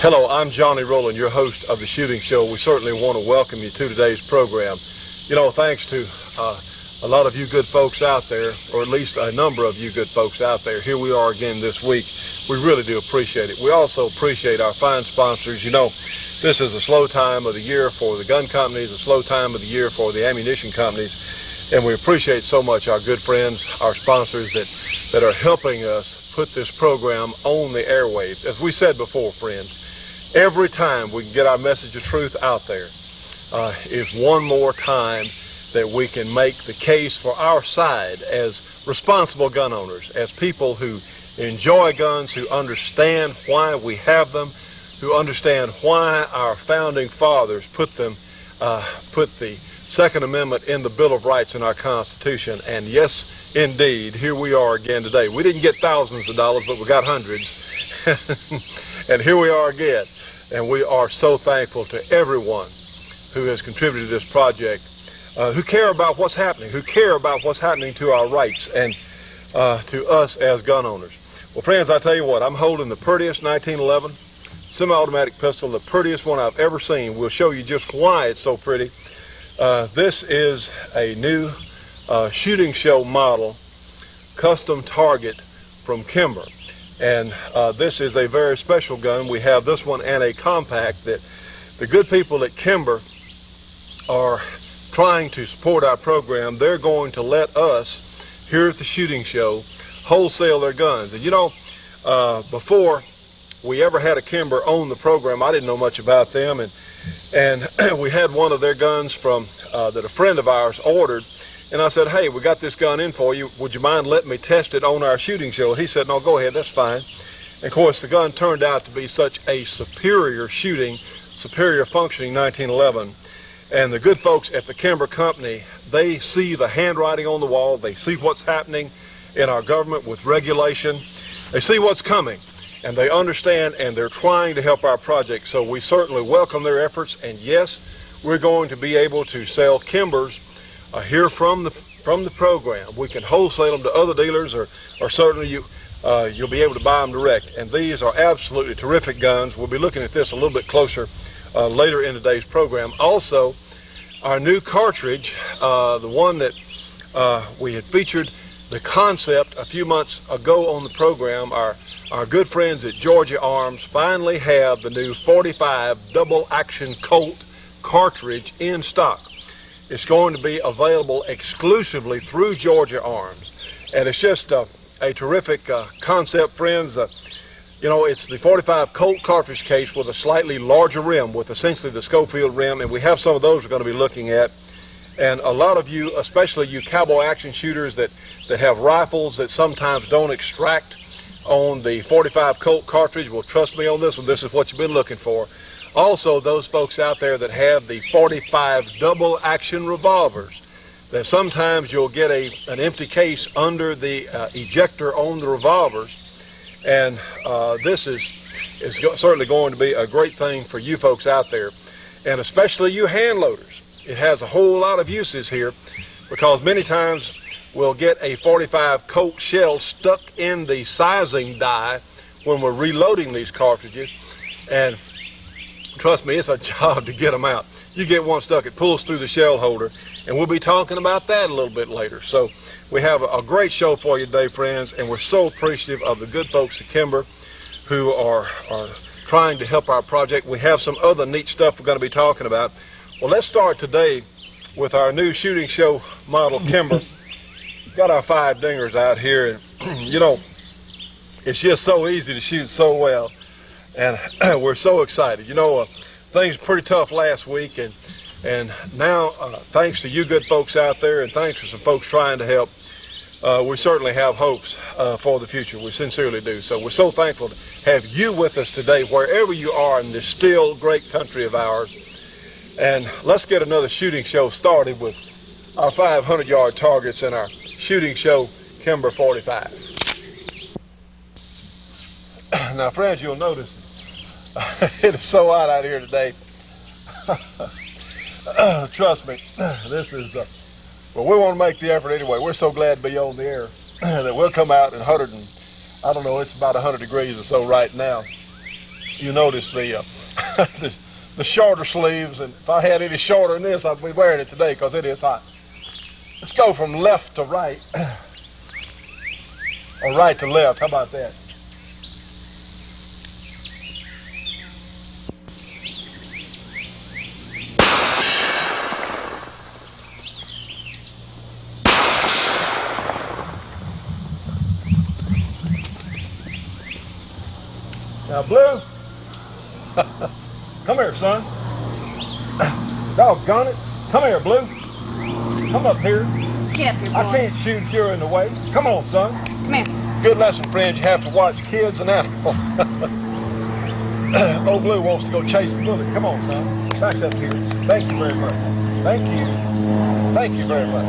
Hello, I'm Johnny Rowland, your host of The Shooting Show. We certainly want to welcome you to today's program. You know, thanks to a lot of you good folks out there, or at least a number of you good folks out there, here we are again this week. We really do appreciate it. We also appreciate our fine sponsors. You know, this is a slow time of the year for the gun companies, a slow time of the year for the ammunition companies, and we appreciate so much our good friends, our sponsors that are helping us put this program on the airwaves. As we said before, friends, every time we can get our message of truth out there is one more time that we can make the case for our side as responsible gun owners, as people who enjoy guns, who understand why we have them, who understand why our founding fathers put the Second Amendment in the Bill of Rights in our Constitution. And yes, indeed, here we are again today. We didn't get thousands of dollars, but we got hundreds. And here we are again. And we are so thankful to everyone who has contributed to this project, who care about what's happening, who care about what's happening to our rights and to us as gun owners. Well, friends, I tell you what, I'm holding the prettiest 1911 semi-automatic pistol, the prettiest one I've ever seen. We'll show you just why it's so pretty. This is a new shooting show model, custom target from Kimber. And this is a very special gun. We have this one and a compact that the good people at Kimber are trying to support our program. They're going to let us, here at the shooting show, wholesale their guns. And you know, before we ever had a Kimber on the program, I didn't know much about them. And we had one of their guns from that a friend of ours ordered. And I said, hey, we got this gun in for you. Would you mind letting me test it on our shooting show? He said, no, go ahead, that's fine. And of course, the gun turned out to be such a superior shooting, superior functioning 1911. And the good folks at the Kimber Company, they see the handwriting on the wall. They see what's happening in our government with regulation. They see what's coming, and they understand, and they're trying to help our project. So we certainly welcome their efforts. And yes, we're going to be able to sell Kimbers here from the program. We can wholesale them to other dealers, or certainly you'll be able to buy them direct. And these are absolutely terrific guns. We'll be looking at this a little bit closer later in today's program. Also, our new cartridge, the one that we had featured the concept a few months ago on the program, our good friends at Georgia Arms finally have the new 45 double action Colt cartridge in stock. It's going to be available exclusively through Georgia Arms. And it's just a terrific concept, friends. You know, it's the 45 Colt cartridge case with a slightly larger rim, with essentially the Schofield rim, and we have some of those we're going to be looking at. And a lot of you, especially you cowboy action shooters that have rifles that sometimes don't extract on the 45 Colt cartridge, well, trust me on this one, this is what you've been looking for. Also, those folks out there that have the 45 double action revolvers, that sometimes you'll get an empty case under the ejector on the revolvers. And this is certainly going to be a great thing for you folks out there, and especially you hand loaders. It has a whole lot of uses here, because many times we'll get a 45 Colt shell stuck in the sizing die when we're reloading these cartridges, and trust me, it's a job to get them out. You get one stuck, it pulls through the shell holder, and we'll be talking about that a little bit later. So we have a great show for you today, friends, and we're so appreciative of the good folks at Kimber who are trying to help our project. We have some other neat stuff we're going to be talking about. Well, let's start today with our new shooting show model Kimber. Got our 5 dingers out here, and you know, it's just so easy to shoot so well, and we're so excited. You know, things were pretty tough last week, and now thanks to you good folks out there, and thanks for some folks trying to help, we certainly have hopes for the future. We sincerely do. So we're so thankful to have you with us today, wherever you are in this still great country of ours. And let's get another shooting show started with our 500-yard targets and our shooting show Kimber 45. Now, friends, you'll notice it is so hot out here today. Trust me, this is, well, we want to make the effort anyway. We're so glad to be on the air that we'll come out in 100 and, I don't know, it's about 100 degrees or so right now. you notice the the shorter sleeves, and if I had any shorter than this, I'd be wearing it today because it is hot. Let's go from left to right, or right to left. How about that? Now, Blue, come here, son. Doggone it. Come here, Blue. Come up here. Get up here, boy. I can't shoot if you're in the way. Come on, son. Come here. Good lesson, friends. You have to watch kids and animals. Old Blue wants to go chase the bullet. Come on, son. Back up here. Thank you very much. Thank you. Thank you very much.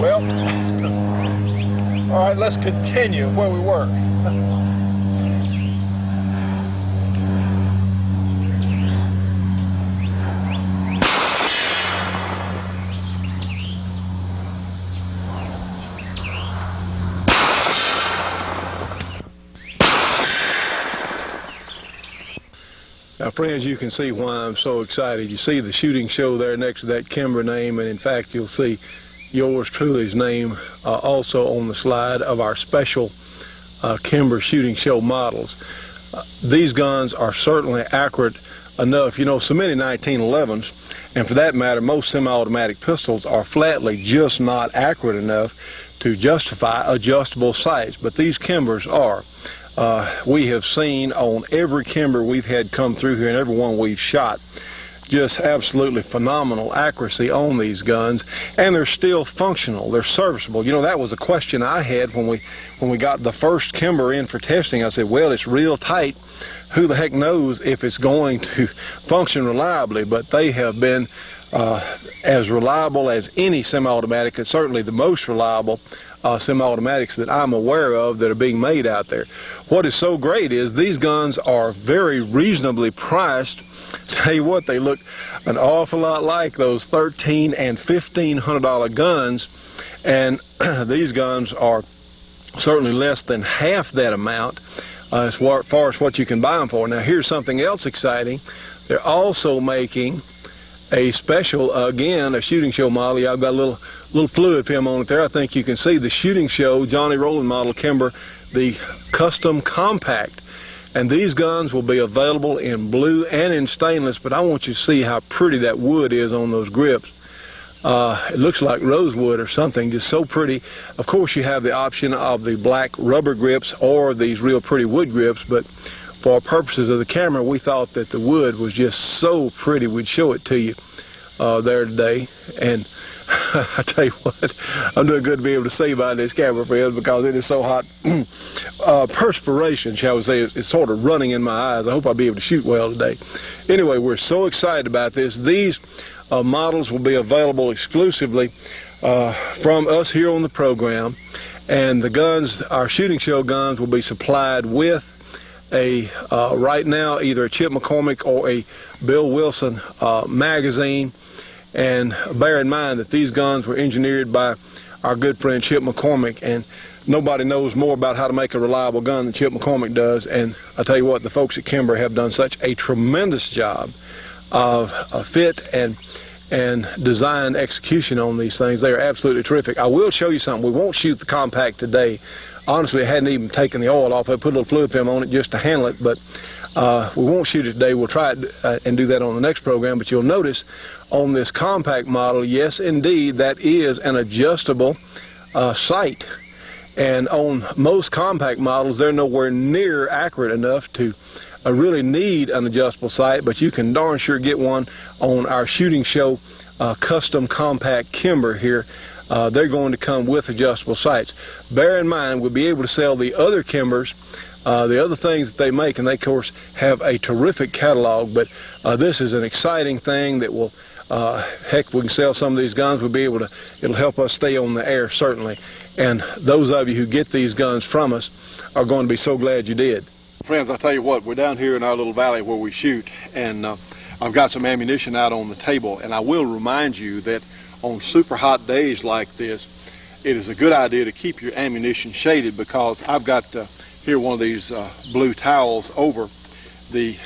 Well, all right, let's continue where we were. Now, friends, you can see why I'm so excited. You see the shooting show there next to that Kimber name, and in fact, you'll see yours truly's name also on the slide of our special Kimber shooting show models. These guns are certainly accurate enough. You know, so many 1911s, and for that matter, most semi-automatic pistols are flatly just not accurate enough to justify adjustable sights, but these Kimbers are. We have seen on every Kimber we've had come through here and every one we've shot just absolutely phenomenal accuracy on these guns, and they're still functional, they're serviceable. You know, that was a question I had when we got the first Kimber in for testing. I said, well, it's real tight, who the heck knows if it's going to function reliably? But they have been as reliable as any semi-automatic, and certainly the most reliable semi-automatics that I'm aware of that are being made out there. What is so great is these guns are very reasonably priced. Tell you what, they look an awful lot like those $1,300 and $1,500 guns, and these guns are certainly less than half that amount as far as what you can buy them for. Now, here's something else exciting. They're also making a special, again, a shooting show model. I've got a little fluid film on it there. I think you can see the shooting show Johnny Rowland model Kimber, the custom compact. And these guns will be available in blue and in stainless, but I want you to see how pretty that wood is on those grips. It looks like rosewood or something, just so pretty. Of course, you have the option of the black rubber grips or these real pretty wood grips, but for purposes of the camera, we thought that the wood was just so pretty we'd show it to you there today. And I tell you what, I'm doing good to be able to see by this camera, friends, because it is so hot. Perspiration, shall we say, is sort of running in my eyes. I hope I'll be able to shoot well today. Anyway, we're so excited about this. These models will be available exclusively from us here on the program, and the guns, our shooting show guns, will be supplied with a right now either a Chip McCormick or a Bill Wilson magazine. And bear in mind that these guns were engineered by our good friend Chip McCormick, and nobody knows more about how to make a reliable gun than Chip McCormick does. And I tell you what, the folks at Kimber have done such a tremendous job of fit and design execution on these things. They are absolutely terrific. I will show you something. We won't shoot the compact today. Honestly, I hadn't even taken the oil off. I put a little fluid film on it just to handle it, but we won't shoot it today. We'll try it and do that on the next program. But you'll notice on this compact model, yes, indeed, that is an adjustable sight. And on most compact models, they're nowhere near accurate enough to really need an adjustable sight, but you can darn sure get one on our shooting show custom compact Kimber here. They're going to come with adjustable sights. Bear in mind, we'll be able to sell the other Kimbers, the other things that they make, and they, of course, have a terrific catalog, but this is an exciting thing that will, heck, we can sell some of these guns. We'll be able to, it'll help us stay on the air, certainly. And those of you who get these guns from us are going to be so glad you did. Friends, I'll tell you what, we're down here in our little valley where we shoot, and I've got some ammunition out on the table, and I will remind you that on super hot days like this, it is a good idea to keep your ammunition shaded, because I've got here one of these blue towels over the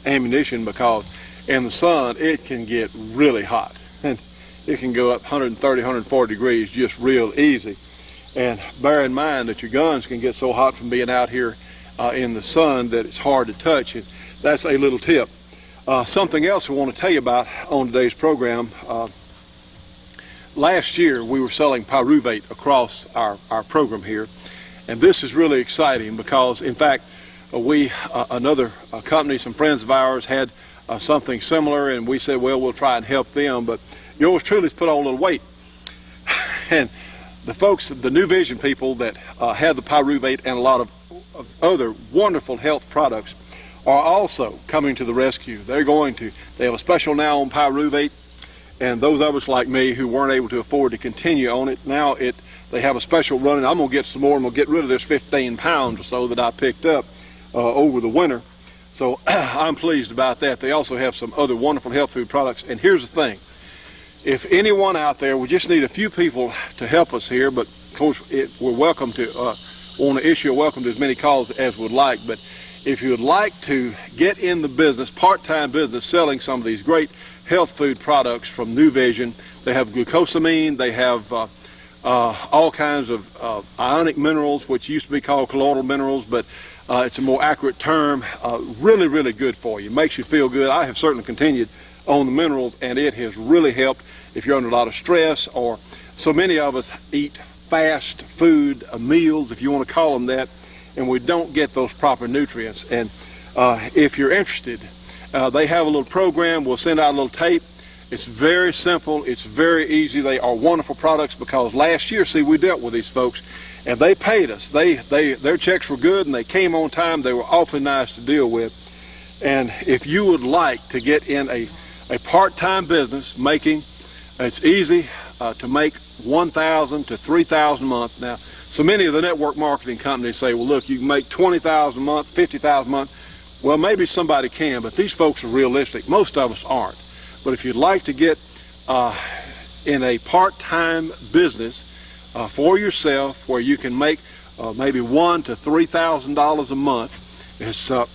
ammunition, because in the sun it can get really hot, and it can go up 130, 140 degrees just real easy. And bear in mind that your guns can get so hot from being out here in the sun that it's hard to touch. And that's a little tip. Something else we want to tell you about on today's program. Last year we were selling pyruvate across our program here, and this is really exciting because, in fact, another company, some friends of ours, had something similar, and we said, well, we'll try and help them, but yours truly has put on a little weight. And the folks, the New Vision people that have the pyruvate and a lot of other wonderful health products are also coming to the rescue. They have a special now on pyruvate, and those of us like me who weren't able to afford to continue on it, now they have a special running. I'm going to get some more, and we'll get rid of this 15 pounds or so that I picked up over the winter. So I'm pleased about that. They also have some other wonderful health food products. And here's the thing. If anyone out there, we just need a few people to help us here, but of course we're welcome to, want to issue a welcome to as many calls as we'd like. But if you would like to get in the business, part-time business, selling some of these great health food products from New Vision, they have glucosamine, they have all kinds of ionic minerals, which used to be called colloidal minerals, but it's a more accurate term. Really, really good for you. Makes you feel good. I have certainly continued on the minerals, and it has really helped if you're under a lot of stress, or so many of us eat fast food meals, if you want to call them that, and we don't get those proper nutrients. And if you're interested, they have a little program. We'll send out a little tape. It's very simple. It's very easy. They are wonderful products because last year, see, we dealt with these folks, and they paid us. Their checks were good, and they came on time. They were awfully nice to deal with. And if you would like to get in a part-time business making, it's easy to make $1,000 to $3,000 a month. Now, so many of the network marketing companies say, well, look, you can make $20,000 a month, $50,000 a month. Well, maybe somebody can, but these folks are realistic. Most of us aren't. But if you'd like to get in a part-time business for yourself where you can make maybe $1,000 to $3,000 a month, it's a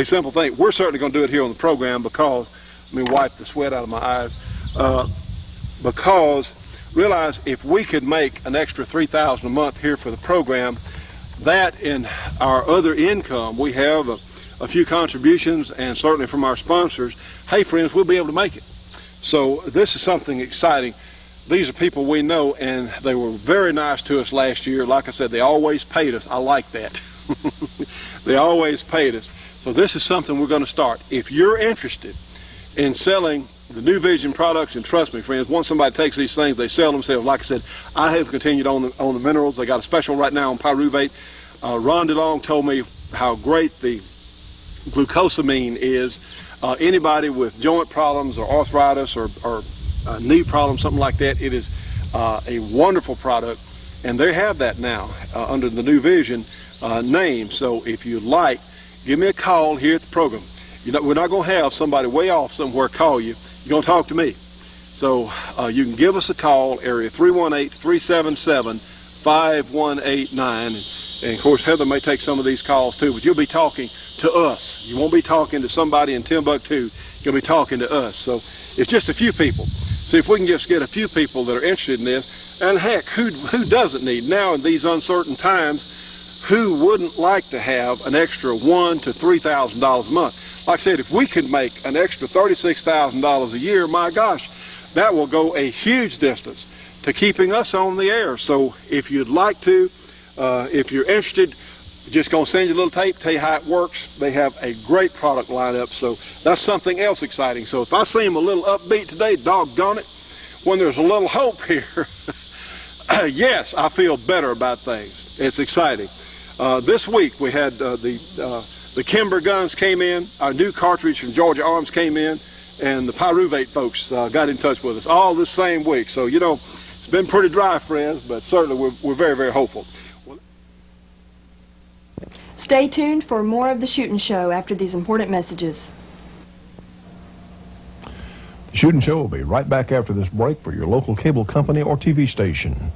simple thing. We're certainly going to do it here on the program because, let me wipe the sweat out of my eyes, because realize if we could make an extra $3,000 a month here for the program, that in our other income, we have a few contributions, and certainly from our sponsors, hey friends, we'll be able to make it. So this is something exciting. These are people we know, and they were very nice to us last year. Like I said, they always paid us. I like that. They always paid us. So this is something we're going to start. If you're interested in selling the New Vision products, and trust me, friends, once somebody takes these things, they sell themselves. Like I said, I have continued on the minerals. They got a special right now on pyruvate. Ron DeLong told me how great the glucosamine is. Anybody with joint problems or arthritis or knee problems, something like that, it is a wonderful product, and they have that now under the New Vision name. So if you'd like, give me a call here at the program. We're not going to have somebody way off somewhere call you. You're going to talk to me. So you can give us a call, area 318-377-5189. And of course, Heather may take some of these calls too, but you'll be talking to us. You won't be talking to somebody in Timbuktu. You'll be talking to us. So it's just a few people. See if we can just get a few people that are interested in this. And heck, who doesn't need, now in these uncertain times, who wouldn't like to have an extra $1,000 to $3,000 a month? Like I said, if we could make an extra $36,000 a year, my gosh, that will go a huge distance to keeping us on the air. So if you'd like to, if you're interested, just going to send you a little tape, tell you how it works. They have a great product lineup, so that's something else exciting. So if I seem a little upbeat today, doggone it, when there's a little hope here, yes, I feel better about things. It's exciting. This week we had the Kimber guns came in, our new cartridge from Georgia Arms came in, and the pyruvate folks got in touch with us all this same week. So, it's been pretty dry, friends, but certainly we're very, very hopeful. Stay tuned for more of The Shootin' Show after these important messages. The Shootin' Show will be right back after this break for your local cable company or TV station.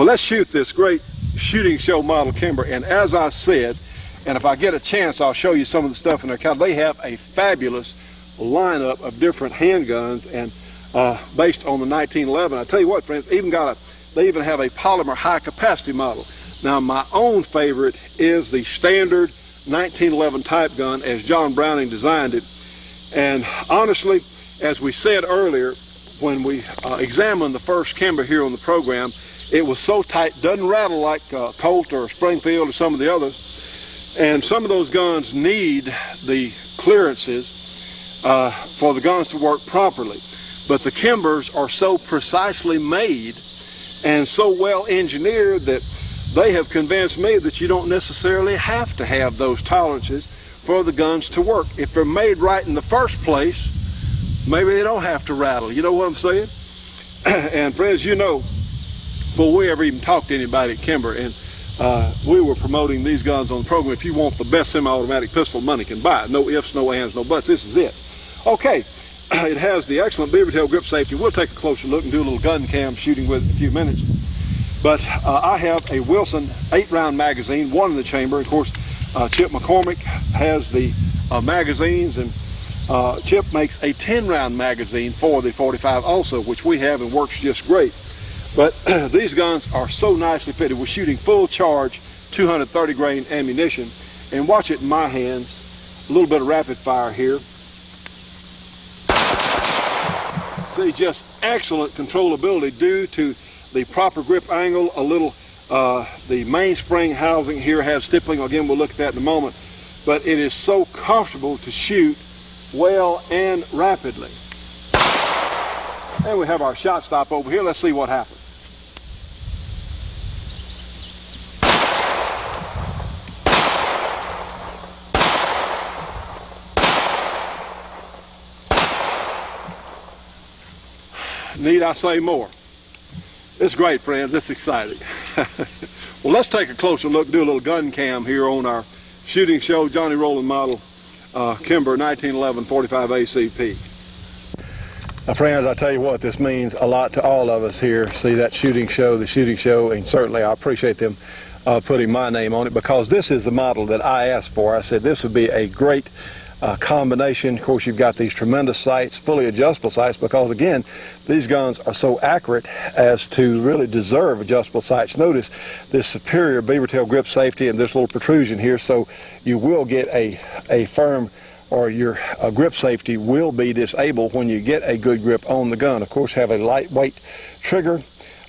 Well, let's shoot this great shooting show model Kimber, and as I said, and if I get a chance, I'll show you some of the stuff in their catalog. They have a fabulous lineup of different handguns, and based on the 1911. I tell you what, friends, they even have a polymer high capacity model. Now, my own favorite is the standard 1911 type gun as John Browning designed it. And honestly, as we said earlier, when we examined the first Kimber here on the program, it was so tight, doesn't rattle like Colt or Springfield or some of the others. And some of those guns need the clearances for the guns to work properly. But the Kimbers are so precisely made and so well engineered that they have convinced me that you don't necessarily have to have those tolerances for the guns to work. If they're made right in the first place, maybe they don't have to rattle. You know what I'm saying? And friends, you know, before we ever even talked to anybody at Kimber, and we were promoting these guns on the program, if you want the best semi-automatic pistol money can buy, no ifs, no ands, no buts, this is it. Okay, it has the excellent beaver tail grip safety. We'll take a closer look and do a little gun cam shooting with it in a few minutes. But I have a Wilson 8-round magazine, one in the chamber. Of course, Chip McCormick has the magazines, and Chip makes a 10-round magazine for the 45 also, which we have and works just great. But these guns are so nicely fitted. We're shooting full charge, 230 grain ammunition. And watch it in my hands, a little bit of rapid fire here. See, just excellent controllability due to the proper grip angle, the mainspring housing here has stippling. Again, we'll look at that in a moment. But it is so comfortable to shoot well and rapidly. And we have our shot stop over here. Let's see what happens. Need I say more? It's great, friends. It's exciting. Well, let's take a closer look, do a little gun cam here on our shooting show Johnny Rowland model Kimber 1911 45 ACP. Now, friends, I tell you what, this means a lot to all of us here. See that shooting show, the shooting show, and certainly I appreciate them putting my name on it, because this is the model that I asked for. I said this would be a great combination. Of course, you've got these tremendous sights, fully adjustable sights, because again, these guns are so accurate as to really deserve adjustable sights. Notice this superior beaver tail grip safety and this little protrusion here, so you will get a firm, or your grip safety will be disabled when you get a good grip on the gun. Of course, have a lightweight trigger.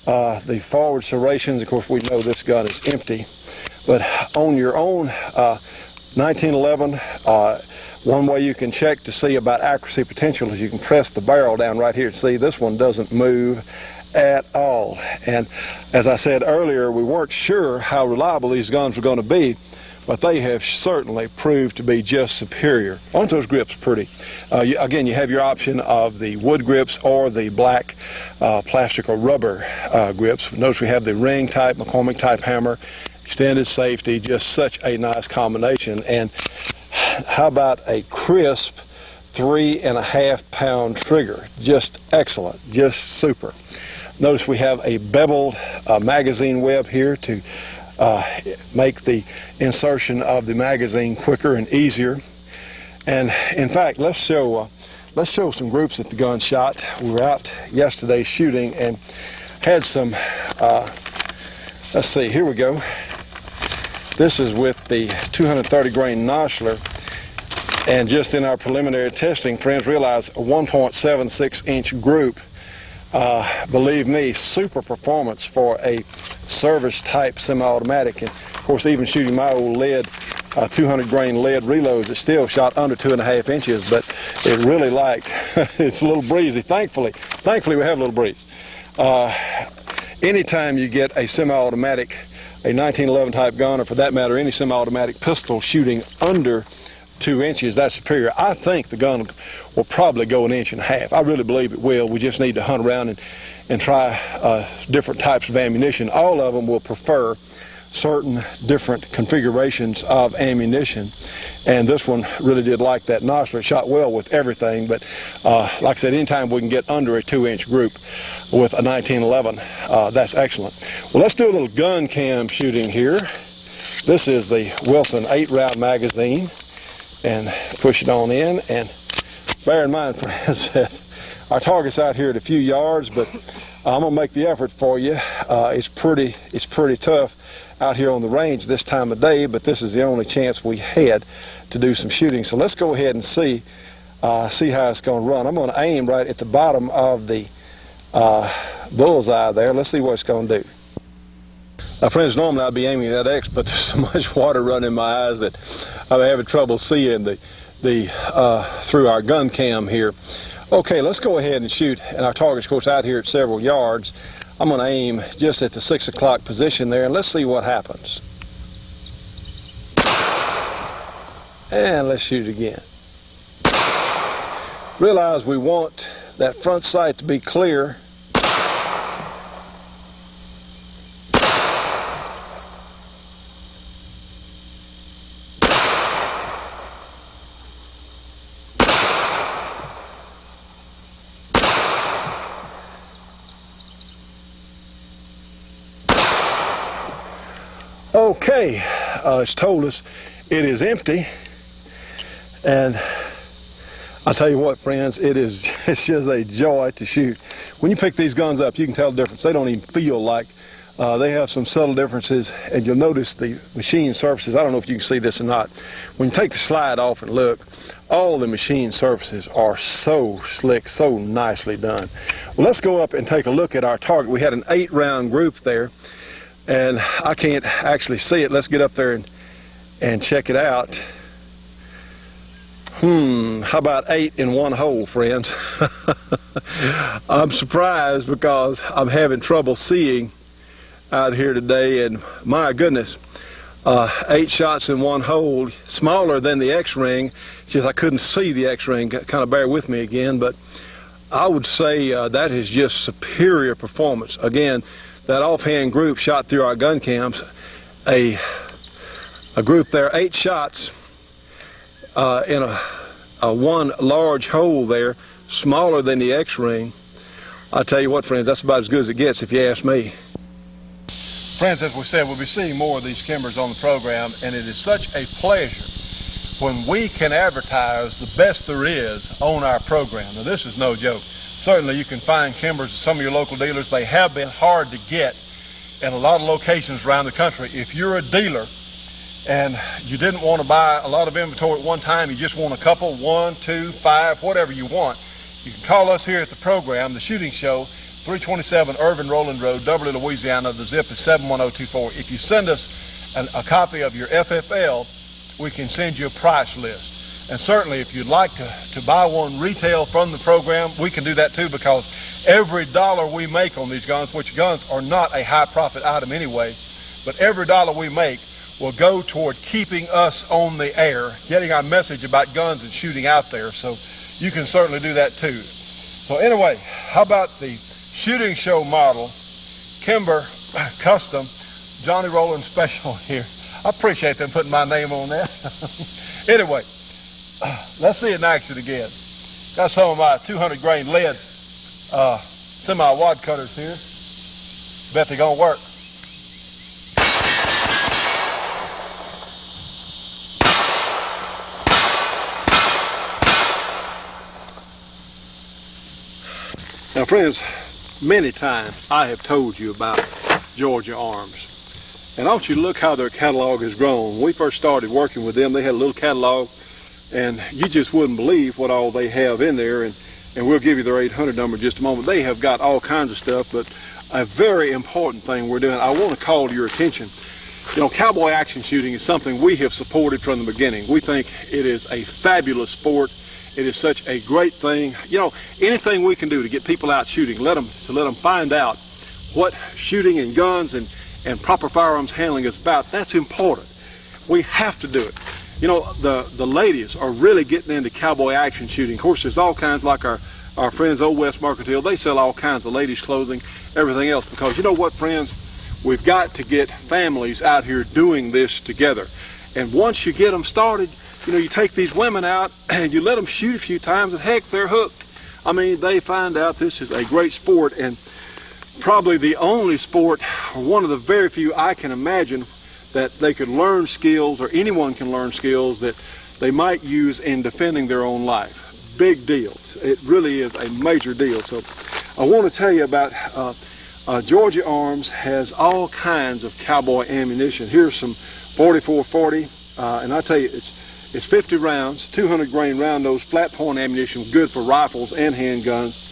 The forward serrations, of course, we know this gun is empty, but on your own 1911, one way you can check to see about accuracy potential is you can press the barrel down right here. See, this one doesn't move at all. And as I said earlier, we weren't sure how reliable these guns were going to be, but they have certainly proved to be just superior. Aren't those grips pretty? Again, you have your option of the wood grips or the black plastic or rubber grips. Notice we have the ring type, McCormick type hammer, extended safety, just such a nice combination. And how about a crisp 3.5 pound trigger? Just excellent, just super. Notice we have a beveled magazine web here to make the insertion of the magazine quicker and easier. And in fact, let's show some groups at the gun shot. We were out yesterday shooting and had some, let's see, here we go. This is with the 230 grain Noshler, and just in our preliminary testing, friends, realize a 1.76 inch group. Believe me, super performance for a service type semi-automatic. And of course, even shooting my old lead 200 grain lead reloads, it still shot under 2.5 inches, but it really liked. It's a little breezy. Thankfully we have a little breeze. Anytime you get a semi-automatic, a 1911 type gun, or for that matter any semi-automatic pistol shooting under 2 inches, that's superior. I think the gun will probably go 1.5 inches. I really believe it will. We just need to hunt around and try different types of ammunition. All of them will prefer certain different configurations of ammunition, and this one really did like that nozzle. It shot well with everything, but like I said, anytime we can get under a 2-inch group with a 1911, that's excellent. Well, let's do a little gun cam shooting here. This is the Wilson 8-round magazine, and push it on in, and bear in mind, friends, that our target's out here at a few yards, but I'm gonna make the effort for you. It's pretty tough out here on the range this time of day, but this is the only chance we had to do some shooting. So let's go ahead and see how it's going to run. I'm going to aim right at the bottom of the bullseye there. Let's see what it's going to do. Now, friends, normally I'd be aiming at X, but there's so much water running in my eyes that I'm having trouble seeing through our gun cam here. Okay, let's go ahead and shoot, and our target's, of course, out here at several yards. I'm going to aim just at the 6 o'clock position there, and let's see what happens. And let's shoot again. Realize we want that front sight to be clear. Okay, it's told us it is empty, and I'll tell you what, friends, it's just a joy to shoot. When you pick these guns up, you can tell the difference. They don't even feel like they have some subtle differences, and you'll notice the machine surfaces. I don't know if you can see this or not. When you take the slide off and look, all the machine surfaces are so slick, so nicely done. Well, let's go up and take a look at our target. We had an 8-round group there, and I can't actually see it. Let's get up there and check it out. How about 8 in one hole, friends? I'm surprised because I'm having trouble seeing out here today, and my goodness, 8 shots in one hole, smaller than the X-ring. It's just I couldn't see the X-ring. Kind of bear with me again, but I would say that is just superior performance. Again, that offhand group shot through our gun cams, a group there, 8 shots in a one large hole there, smaller than the X-ring. I tell you what, friends, that's about as good as it gets if you ask me. Friends, as we said, we'll be seeing more of these skimmers on the program, and it is such a pleasure when we can advertise the best there is on our program. Now, this is no joke. Certainly you can find Kimbers at some of your local dealers. They have been hard to get in a lot of locations around the country. If you're a dealer and you didn't want to buy a lot of inventory at one time, you just want a couple, 1, 2, 5, whatever you want, you can call us here at the program, The Shooting Show, 327 Irvin Rowland Road, Dublin, Louisiana. The zip is 71024. If you send us a copy of your FFL, we can send you a price list. And certainly if you'd like to buy one retail from the program, we can do that too, because every dollar we make on these guns, which guns are not a high profit item anyway, but every dollar we make will go toward keeping us on the air, getting our message about guns and shooting out there. So you can certainly do that too. So anyway, how about the Shooting Show model, Kimber Custom, Johnny Rowland Special here. I appreciate them putting my name on that. Anyway, let's see it in action again. Got some of my 200 grain lead semi-wad cutters here. Bet they're gonna work. Now, friends, many times I have told you about Georgia Arms. And I want you to look how their catalog has grown. When we first started working with them, they had a little catalog, and you just wouldn't believe what all they have in there. And we'll give you their 800 number in just a moment. They have got all kinds of stuff, but a very important thing we're doing, I want to call to your attention. You know, cowboy action shooting is something we have supported from the beginning. We think it is a fabulous sport. It is such a great thing. You know, anything we can do to get people out shooting, let them find out what shooting and guns and proper firearms handling is about, that's important. We have to do it. You know, the ladies are really getting into cowboy action shooting. Of course, there's all kinds, like our friends Old West Mercantile, they sell all kinds of ladies' clothing, everything else, because you know what, friends? We've got to get families out here doing this together. And once you get them started, you know, you take these women out and you let them shoot a few times, and heck, they're hooked. I mean, they find out this is a great sport, and probably the only sport, or one of the very few I can imagine, that they could learn skills, or anyone can learn skills that they might use in defending their own life. Big deal. It really is a major deal. So I want to tell you about Georgia Arms has all kinds of cowboy ammunition. Here's some 4440, and I tell you, it's 50 rounds, 200 grain round nose flat point ammunition, good for rifles and handguns,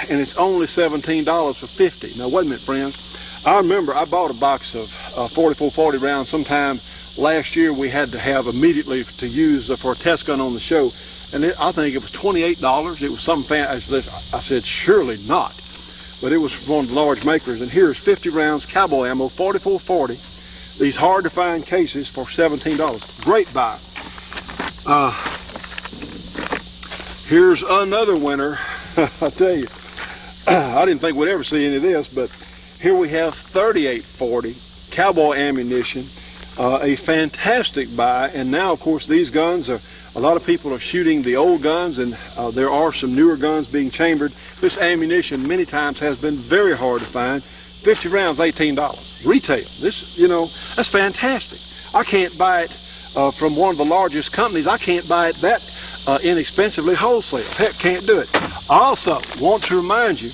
and it's only $17 for 50. Now wait a minute, friends. I remember I bought a box of 4440 rounds sometime last year. We had to have immediately to use for a test gun on the show, and I think it was $28. It was some I said surely not, but it was from one of the large makers. And here's 50 rounds cowboy ammo, 4440. These hard to find cases for $17. Great buy. Here's another winner. I tell you, I didn't think we'd ever see any of this, but here we have 3840 cowboy ammunition, a fantastic buy. And now, of course, these guns are, a lot of people are shooting the old guns, and there are some newer guns being chambered. This ammunition many times has been very hard to find. 50 rounds, $18 retail. This, you know, that's fantastic. I can't buy it from one of the largest companies. I can't buy it that inexpensively wholesale. Heck, can't do it. I also want to remind you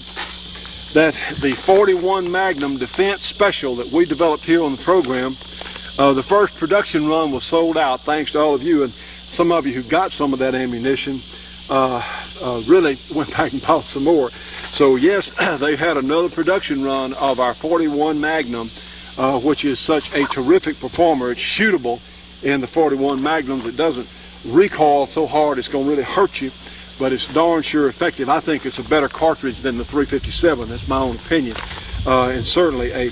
that the 41 Magnum Defense Special that we developed here on the program, the first production run was sold out, thanks to all of you, and some of you who got some of that ammunition really went back and bought some more. So yes, they've had another production run of our 41 Magnum, which is such a terrific performer. It's shootable in the 41 Magnums. It doesn't recoil so hard it's going to really hurt you, but it's darn sure effective. I think it's a better cartridge than the 357. That's my own opinion, and certainly a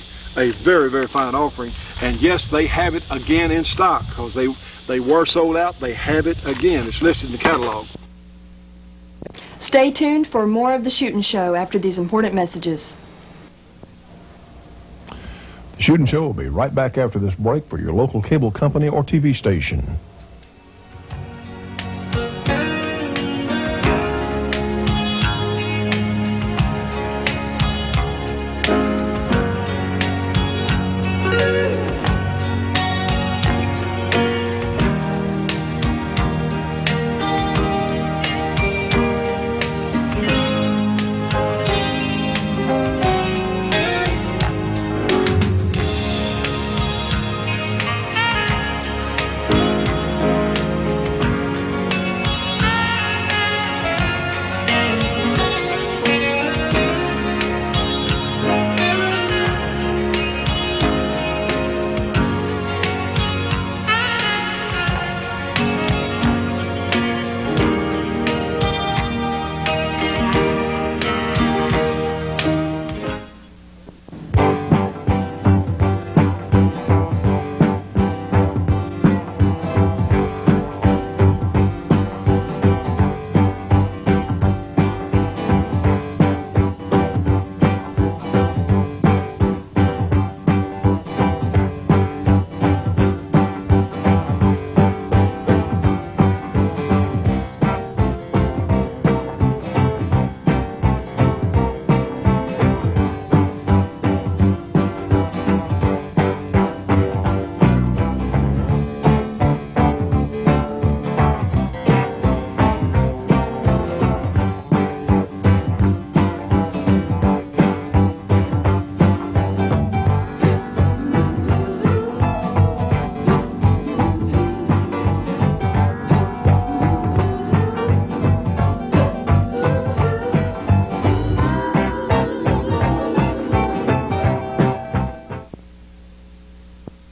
very, very fine offering. And yes, they have it again in stock, because they were sold out. They have it again. It's listed in the catalog. Stay tuned for more of The Shootin' Show after these important messages. The Shootin' Show will be right back after this break for your local cable company or TV station.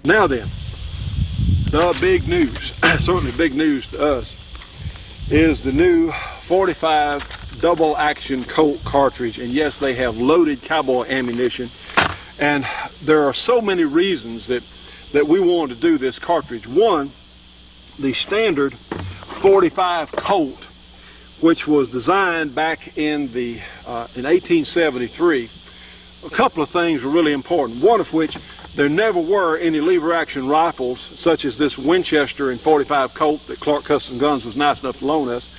Now then, the big news, certainly big news to us, is the new 45 double action Colt cartridge. And yes, they have loaded cowboy ammunition. And there are so many reasons that we wanted to do this cartridge. One, the standard 45 Colt, which was designed back in 1873, a couple of things were really important. One of which, there never were any lever action rifles such as this Winchester and .45 Colt that Clark Custom Guns was nice enough to loan us.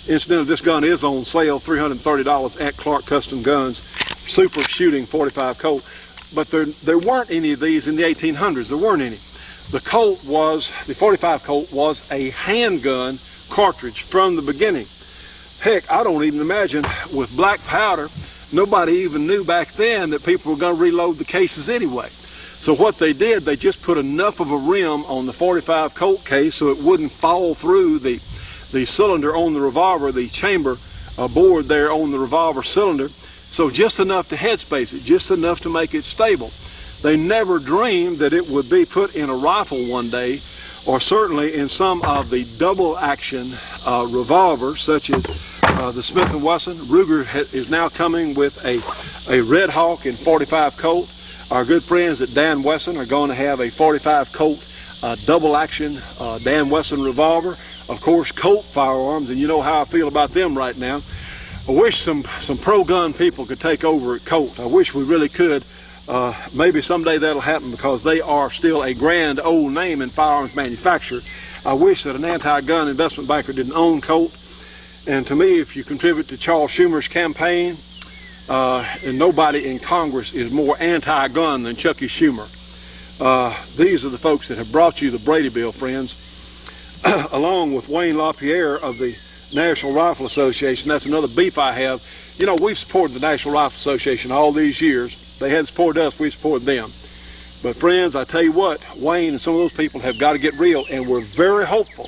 Incidentally, this gun is on sale, $330 at Clark Custom Guns, super shooting .45 Colt. But there weren't any of these in the 1800s. There weren't any. The .45 Colt was a handgun cartridge from the beginning. Heck, I don't even imagine with black powder, nobody even knew back then that people were going to reload the cases anyway. So what they did, they just put enough of a rim on the .45 Colt case so it wouldn't fall through the cylinder on the revolver, the chamber board there on the revolver cylinder. So just enough to headspace it, just enough to make it stable. They never dreamed that it would be put in a rifle one day, or certainly in some of the double action revolvers, such as the Smith & Wesson. Ruger is now coming with a Red Hawk in .45 Colt. Our good friends at Dan Wesson are going to have a .45 Colt double action Dan Wesson revolver. Of course, Colt firearms, and you know how I feel about them right now. I wish some pro-gun people could take over at Colt. I wish we really could. Maybe someday that'll happen, because they are still a grand old name in firearms manufacture. I wish that an anti-gun investment banker didn't own Colt. And to me, if you contribute to Charles Schumer's campaign, and nobody in Congress is more anti-gun than Chucky Schumer. These are the folks that have brought you the Brady Bill, friends. Along with Wayne LaPierre of the National Rifle Association. That's another beef I have. You know, we've supported the National Rifle Association all these years. They hadn't supported us, we supported them. But friends, I tell you what, Wayne and some of those people have got to get real, and we're very hopeful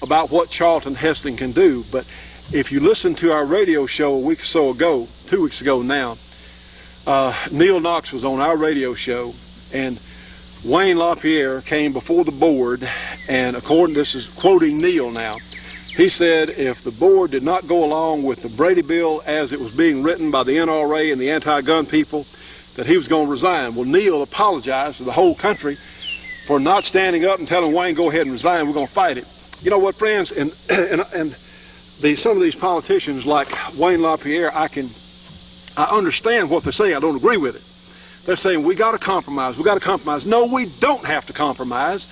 about what Charlton Heston can do. But if you listen to our radio show a week or so ago, 2 weeks ago now, Neil Knox was on our radio show, and Wayne LaPierre came before the board, and this is quoting Neil now, he said if the board did not go along with the Brady Bill as it was being written by the NRA and the anti-gun people, that he was going to resign. Well, Neil apologized to the whole country for not standing up and telling Wayne, go ahead and resign, we're going to fight it. You know what, friends, and some of these politicians like Wayne LaPierre, I understand what they're saying. I don't agree with it. They're saying, we got to compromise, we got to compromise. No, we don't have to compromise.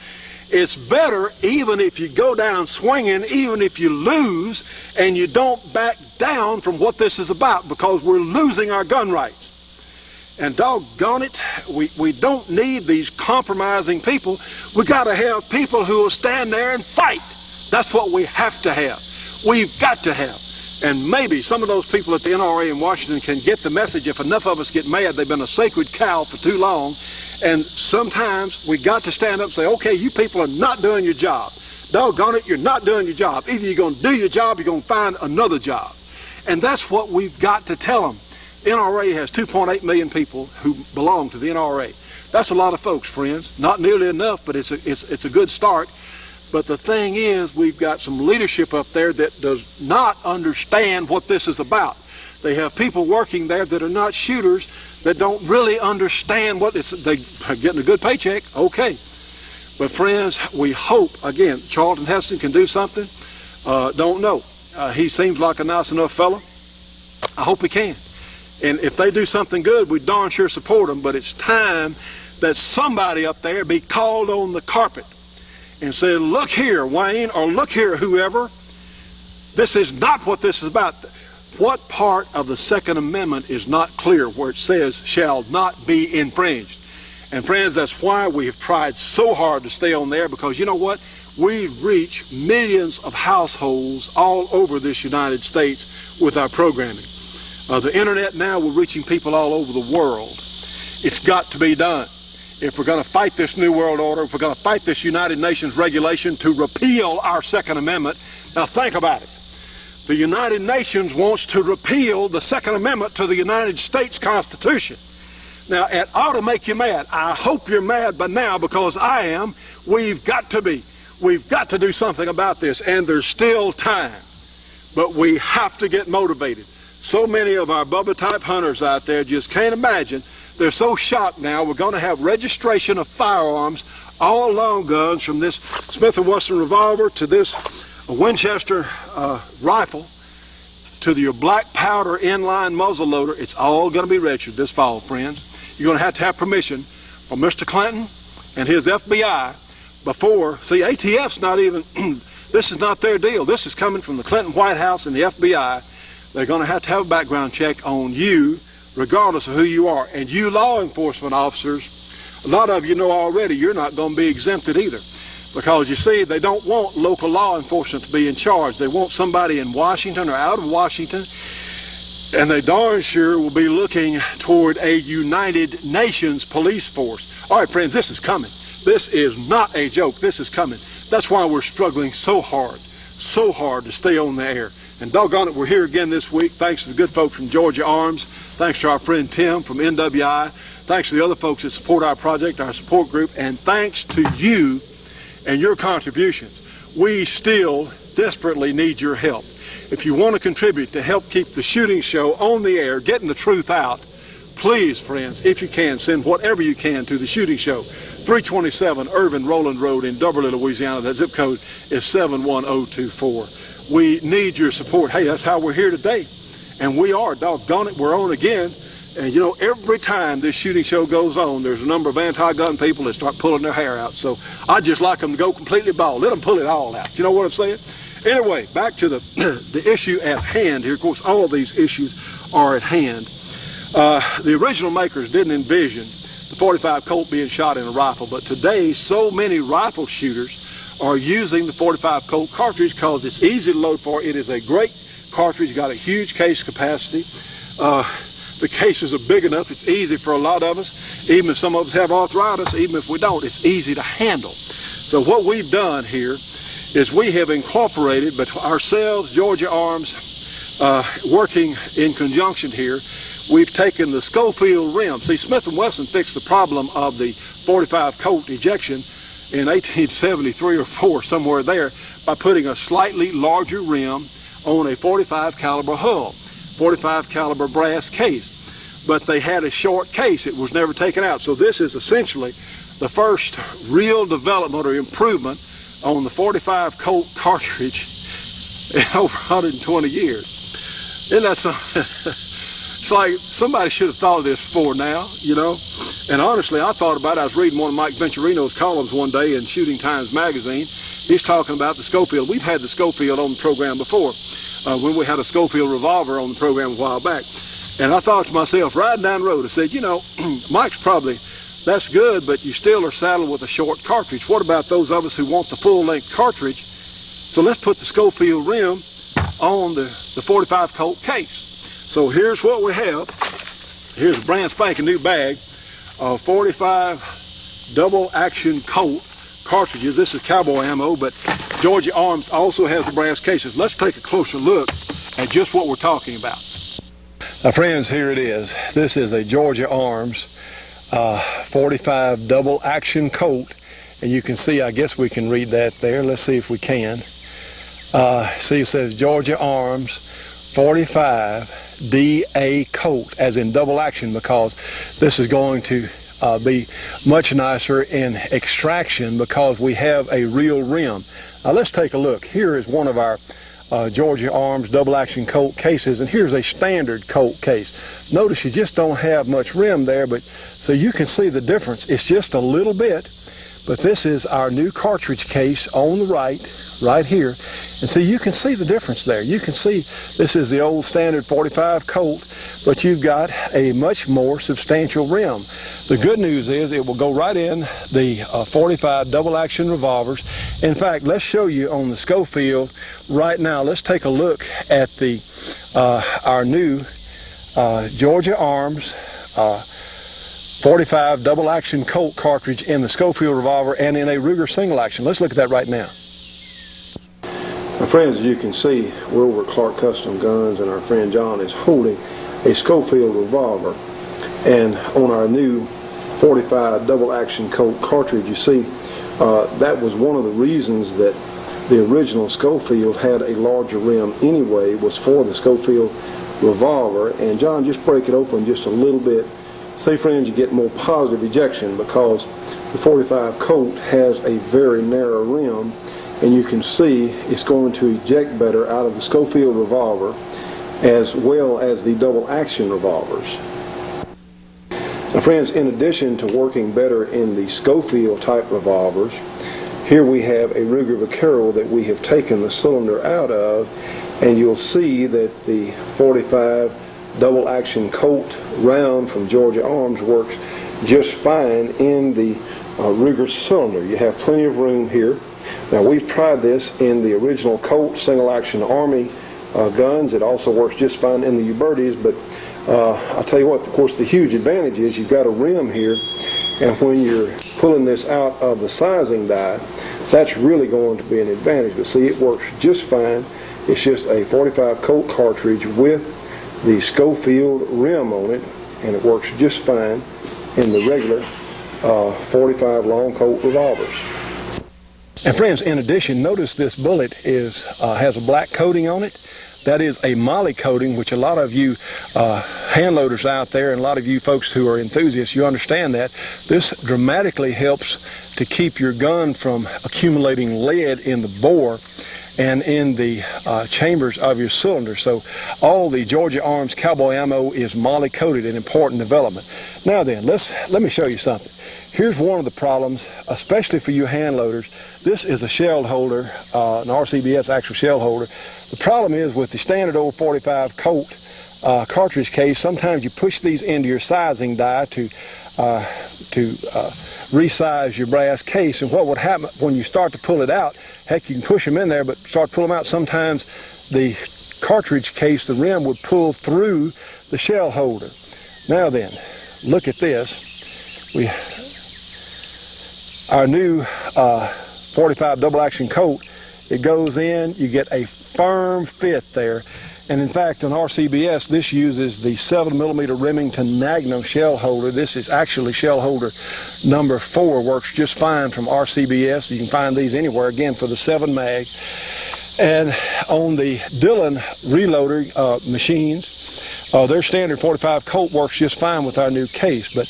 It's better, even if you go down swinging, even if you lose, and you don't back down from what this is about, because we're losing our gun rights. And doggone it, we don't need these compromising people. We got to have people who will stand there and fight. That's what we have to have. We've got to have. And maybe some of those people at the NRA in Washington can get the message. If enough of us get mad, they've been a sacred cow for too long. And sometimes we got to stand up and say, okay, you people are not doing your job. Doggone it, you're not doing your job. Either you're going to do your job, you're going to find another job. And that's what we've got to tell them. The NRA has 2.8 million people who belong to the NRA. That's a lot of folks, friends. Not nearly enough, but it's a good start. But the thing is, we've got some leadership up there that does not understand what this is about. They have people working there that are not shooters, that don't really understand what it's. They're getting a good paycheck, okay. But friends, we hope, again, Charlton Heston can do something. Don't know. He seems like a nice enough fella. I hope he can. And if they do something good, we darn sure support them. But it's time that somebody up there be called on the carpet and say, look here, Wayne, or look here, whoever, this is not what this is about. What part of the Second Amendment is not clear where it says shall not be infringed? And friends, that's why we have tried so hard to stay on there, because you know what? We reach millions of households all over this United States with our programming. The internet now, we're reaching people all over the world. It's got to be done. If we're going to fight this New World Order, if we're going to fight this United Nations regulation to repeal our Second Amendment, now think about it. The United Nations wants to repeal the Second Amendment to the United States Constitution. Now, it ought to make you mad. I hope you're mad by now, because I am. We've got to be. We've got to do something about this, and there's still time. But we have to get motivated. So many of our Bubba-type hunters out there just can't imagine. They're so shocked now. We're going to have registration of firearms, all long guns, from this Smith & Wesson revolver to this Winchester rifle, to your black powder inline muzzle loader, it's all going to be registered this fall, friends. You're going to have permission from Mr. Clinton and his FBI before. See, ATF's not even, this is not their deal. This is coming from the Clinton White House and the FBI. They're going to have a background check on you, regardless of who you are. And you law enforcement officers, a lot of you know already you're not going to be exempted either. Because you see, they don't want local law enforcement to be in charge. They want somebody in Washington or out of Washington, and they darn sure will be looking toward a United Nations police force. All right, friends, this is coming. This is not a joke. This is coming. That's why we're struggling so hard to stay on the air. And doggone it, we're here again this week. Thanks to the good folks from Georgia Arms. Thanks to our friend Tim from NWI. Thanks to the other folks that support our project, our support group. And thanks to you and your contributions. We still desperately need your help. If you want to contribute to help keep the shooting show on the air, getting the truth out, please, friends, if you can, send whatever you can to the shooting show. 327 Irvin Rowland Road in Duberly, Louisiana. That zip code is 71024. We need your support. Hey, that's how we're here today. And we are, doggone it, we're on again. And you know, every time this shooting show goes on, there's a number of anti-gun people that start pulling their hair out. So I just like them to go completely bald. Let them pull it all out. You know what I'm saying? Anyway, back to the issue at hand here. Of course, all of these issues are at hand. The original makers didn't envision the .45 Colt being shot in a rifle, but today so many rifle shooters are using the .45 Colt cartridge because it's easy to load for. It is a great cartridge, got a huge case capacity. The cases are big enough, it's easy for a lot of us. Even if some of us have arthritis, even if we don't, it's easy to handle. So what we've done here is we have incorporated, but ourselves, Georgia Arms, working in conjunction here, we've taken the Schofield rim. See, Smith & Wesson fixed the problem of the .45 Colt ejection in 1873 or 4, somewhere there, by putting a slightly larger rim on a .45 caliber hull, .45 caliber brass case. But they had a short case. It was never taken out. So this is essentially the first real development or improvement on the .45 Colt cartridge in over 120 years. Isn't that something? It's like somebody should have thought of this before now, you know. And honestly, I thought about it. I was reading one of Mike Venturino's columns one day in Shooting Times magazine. He's talking about the Schofield. We've had the Schofield on the program before, when we had a Schofield revolver on the program a while back. And I thought to myself, riding down the road, I said, you know, Mike's probably, that's good, but you still are saddled with a short cartridge. What about those of us who want the full-length cartridge? So let's put the Schofield rim on the .45 Colt case. So here's what we have. Here's a brand spanking new bag of .45 double-action Colt cartridges. This is cowboy ammo, but Georgia Arms also has the brass cases. Let's take a closer look at just what we're talking about. Now, friends, here it is. This is a Georgia Arms .45 double-action Colt, and you can see, I guess we can read that there. Let's see if we can. See, it says Georgia Arms .45 DA Colt, as in double action, because this is going to be much nicer in extraction because we have a real rim. Now let's take a look. Here is one of our Georgia Arms double action Colt cases, and here's a standard Colt case. Notice you just don't have much rim there, but so you can see the difference. It's just a little bit, but this is our new cartridge case on the right here. And so you can see the difference there. You can see this is the old standard .45 Colt, but you've got a much more substantial rim. The good news is it will go right in the .45 double action revolvers. In fact, let's show you on the Schofield right now. Let's take a look at the our new Georgia Arms .45 double action Colt cartridge in the Schofield revolver and in a Ruger single action. Let's look at that right now. My friends, as you can see, we're over at Clark Custom Guns, and our friend John is holding a Schofield revolver. And on our new .45 double action Colt cartridge, you see, that was one of the reasons that the original Schofield had a larger rim anyway, was for the Schofield revolver. And John, just break it open just a little bit. Say, friends, you get more positive ejection because the .45 Colt has a very narrow rim, and you can see it's going to eject better out of the Schofield revolver. as well as the double action revolvers. Now friends, in addition to working better in the Schofield type revolvers, here we have a Ruger Vaquero that we have taken the cylinder out of, and you'll see that the 45 double action Colt round from Georgia Arms works just fine in the Ruger cylinder. You have plenty of room here. Now we've tried this in the original Colt single action Army guns. It also works just fine in the Ubertis, but I'll tell you what, of course the huge advantage is you've got a rim here, and when you're pulling this out of the sizing die, that's really going to be an advantage. But see, it works just fine. It's just a 45 Colt cartridge with the Schofield rim on it, and it works just fine in the regular 45 long Colt revolvers. And friends, in addition, notice this bullet has a black coating on it. That is a moly coating, which a lot of you hand loaders out there and a lot of you folks who are enthusiasts, you understand that. This dramatically helps to keep your gun from accumulating lead in the bore and in the chambers of your cylinder. So all the Georgia Arms cowboy ammo is moly coated, an important development. Now then, let me show you something. Here's one of the problems, especially for you hand loaders. This is a shell holder, an RCBS actual shell holder. The problem is with the standard old 45 Colt cartridge case, sometimes you push these into your sizing die to resize your brass case, and what would happen when you start to pull it out, heck, you can push them in there, but start to pull them out, sometimes the cartridge case, the rim would pull through the shell holder. Now then, look at this. Our new 45 double action Colt, it goes in, you get a firm fit there, and in fact on RCBS this uses the 7mm Remington Magnum shell holder. This is actually shell holder number 4, works just fine from RCBS. You can find these anywhere, again, for the 7 mag. And on the Dillon reloader machines, their standard 45 Colt works just fine with our new case, but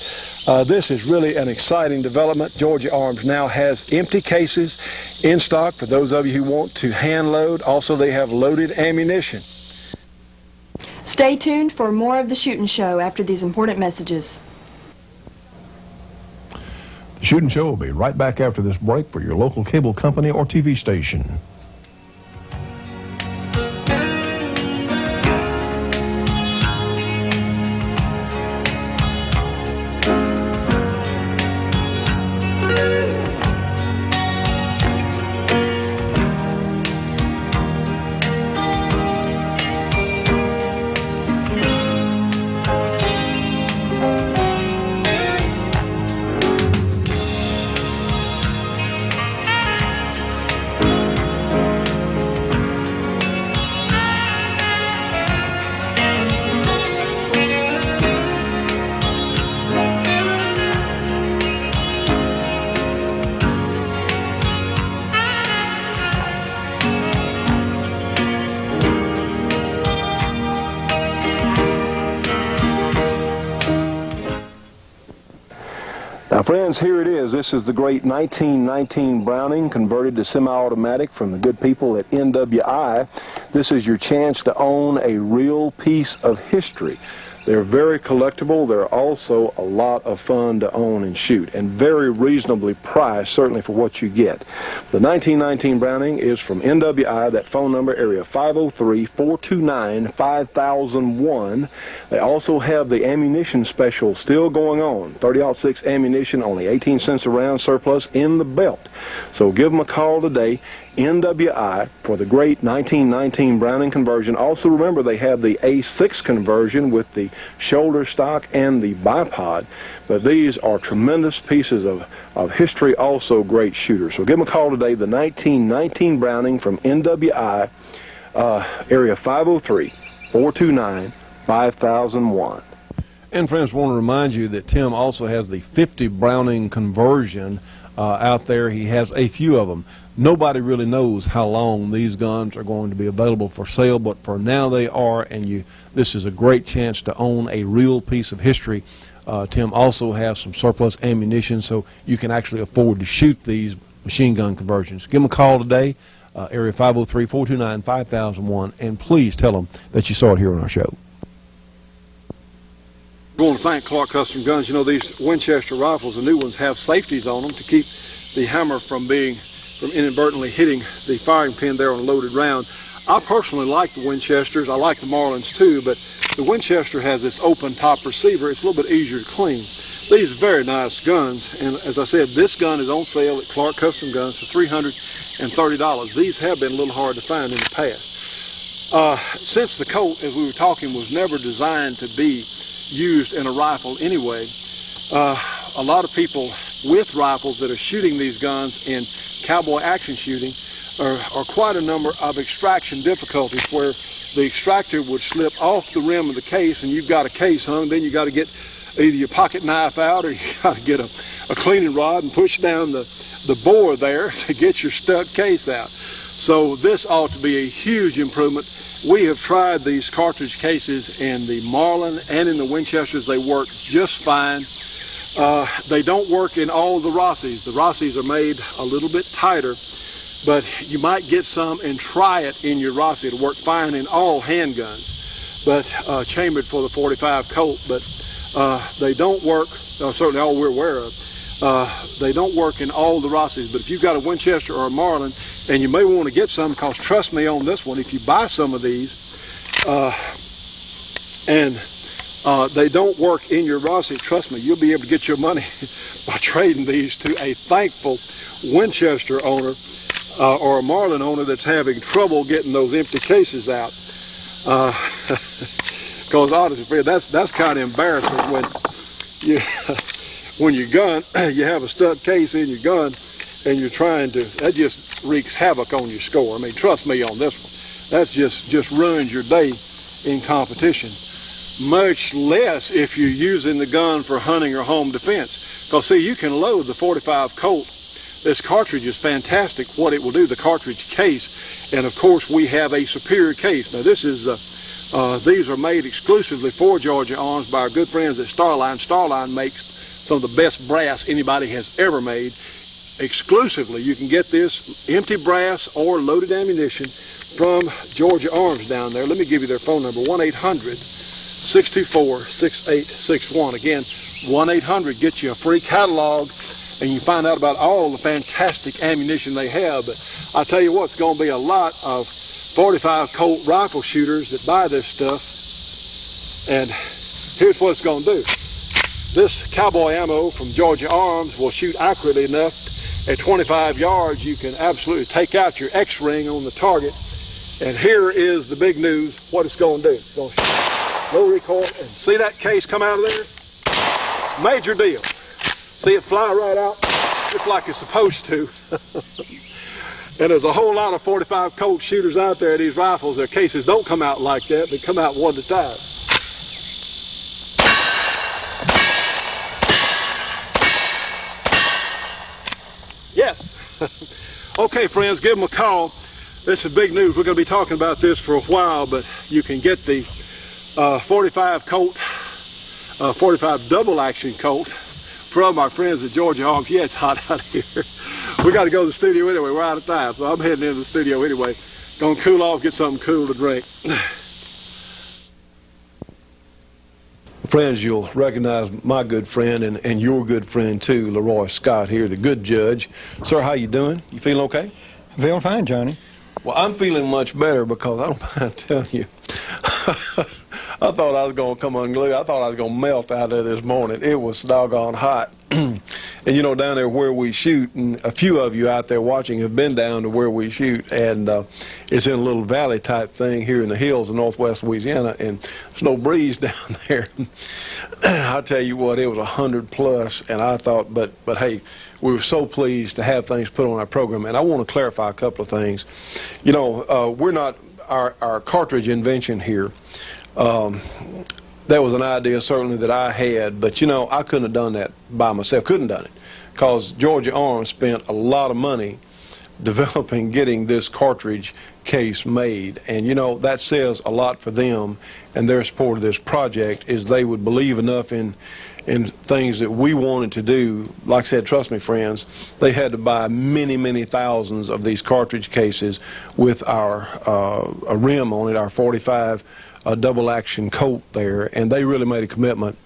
this is really an exciting development. Georgia Arms now has empty cases in stock for those of you who want to hand load. Also, they have loaded ammunition. Stay tuned for more of the Shootin' Show after these important messages. The Shootin' Show will be right back after this break for your local cable company or TV station. Now friends, here it is. This is the great 1919 Browning converted to semi-automatic from the good people at NWI. This is your chance to own a real piece of history. They're very collectible. They're also a lot of fun to own and shoot, and very reasonably priced, certainly for what you get. The 1919 Browning is from NWI. That phone number, area 503-429-5001. They also have the ammunition special still going on. 30-06 ammunition, only 18 cents a round, surplus in the belt. So give them a call today. NWI for the great 1919 Browning conversion. Also remember, they have the A6 conversion with the shoulder stock and the bipod, but these are tremendous pieces of history, also great shooters. So give them a call today, the 1919 Browning from NWI, area 503-429-5001. And friends, I want to remind you that Tim also has the 50 Browning conversion out there. He has a few of them. Nobody really knows how long these guns are going to be available for sale, but for now they are, and this is a great chance to own a real piece of history. Tim also has some surplus ammunition, so you can actually afford to shoot these machine gun conversions. Give him a call today. area 503-429-5001, and please tell them that you saw it here on our show. I want to thank Clark Custom Guns. You know, these Winchester rifles, the new ones, have safeties on them to keep the hammer from inadvertently hitting the firing pin there on a loaded round. I personally like the Winchesters. I like the Marlins too, but the Winchester has this open top receiver. It's a little bit easier to clean. These are very nice guns, and as I said, this gun is on sale at Clark Custom Guns for $330. These have been a little hard to find in the past. Since the Colt, as we were talking, was never designed to be used in a rifle anyway, a lot of people with rifles that are shooting these guns in cowboy action shooting are quite a number of extraction difficulties, where the extractor would slip off the rim of the case and you've got a case hung. Then you got to get either your pocket knife out, or you got to get a cleaning rod and push down the bore there to get your stuck case out. So this ought to be a huge improvement. We have tried these cartridge cases in the Marlin and in the Winchesters. They work just fine. They don't work in all the Rossies. The Rossies are made a little bit tighter, but you might get some and try it in your Rossi. It'll work fine in all handguns, but chambered for the .45 Colt. But they don't work, certainly all we're aware of, they don't work in all the Rossies. But if you've got a Winchester or a Marlin, and you may want to get some, because trust me on this one, if you buy some of these and they don't work in your Rossi, trust me, you'll be able to get your money by trading these to a thankful Winchester owner or a Marlin owner that's having trouble getting those empty cases out. Because honestly, that's kind of embarrassing when your gun, you have a stuck case in your gun, and you're trying to, that just wreaks havoc on your score. I mean, trust me on this one. That's just ruins your day in competition. Much less if you're using the gun for hunting or home defense. Because see, you can load the .45 Colt. This cartridge is fantastic, what it will do, the cartridge case. And of course, we have a superior case. Now this is, these are made exclusively for Georgia Arms by our good friends at Starline. Starline makes some of the best brass anybody has ever made. Exclusively, you can get this empty brass or loaded ammunition from Georgia Arms down there. Let me give you their phone number, 1-800-624-6861. Again, 1-800, get you a free catalog, and you find out about all the fantastic ammunition they have. But I tell you what, it's going to be a lot of .45 Colt rifle shooters that buy this stuff. And here's what it's going to do. This cowboy ammo from Georgia Arms will shoot accurately enough. At 25 yards, you can absolutely take out your X-ring on the target. And here is the big news, what it's going to do. It's going to shoot low recoil. And see that case come out of there? Major deal. See it fly right out, just like it's supposed to. And there's a whole lot of .45 Colt shooters out there, these rifles, their cases don't come out like that. They come out one at a time. Yes. Okay, friends, give them a call. This is big news. We're going to be talking about this for a while, but you can get the .45 Colt, .45 double action Colt from our friends at Georgia Arms. Yeah, it's hot out here. We got to go to the studio anyway. We're out of time, so I'm heading into the studio anyway. Going to cool off, get something cool to drink. Friends, you'll recognize my good friend and your good friend too, Leroy Scott here, the good judge. Sir, how you doing? You feeling okay? Feeling fine, Johnny. Well, I'm feeling much better because I don't mind telling you, I thought I was going to come unglued. I thought I was going to melt out there this morning. It was doggone hot. And you know, down there where we shoot, and a few of you out there watching have been down to where we shoot, and it's in a little valley type thing here in the hills of northwest Louisiana, and there's no breeze down there. I tell you what, it was 100 plus, and I thought, but hey, we were so pleased to have things put on our program. And I want to clarify a couple of things. You know, we're not, our cartridge invention here, that was an idea certainly that I had, but you know, I couldn't have done that by myself. Couldn't have done it, because Georgia Arms spent a lot of money developing, getting this cartridge case made. And you know, that says a lot for them and their support of this project, is they would believe enough in things that we wanted to do. Like I said, trust me friends, they had to buy many thousands of these cartridge cases with our a rim on it, our 45 double action Colt there, and they really made a commitment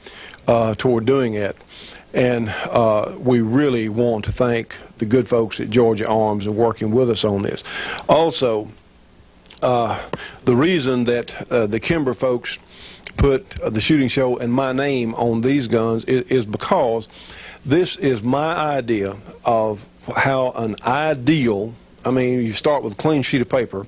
toward doing it. And we really want to thank the good folks at Georgia Arms and working with us on this. Also, the reason that the Kimber folks put the shooting show and my name on these guns is because this is my idea of how an ideal, I mean, you start with a clean sheet of paper,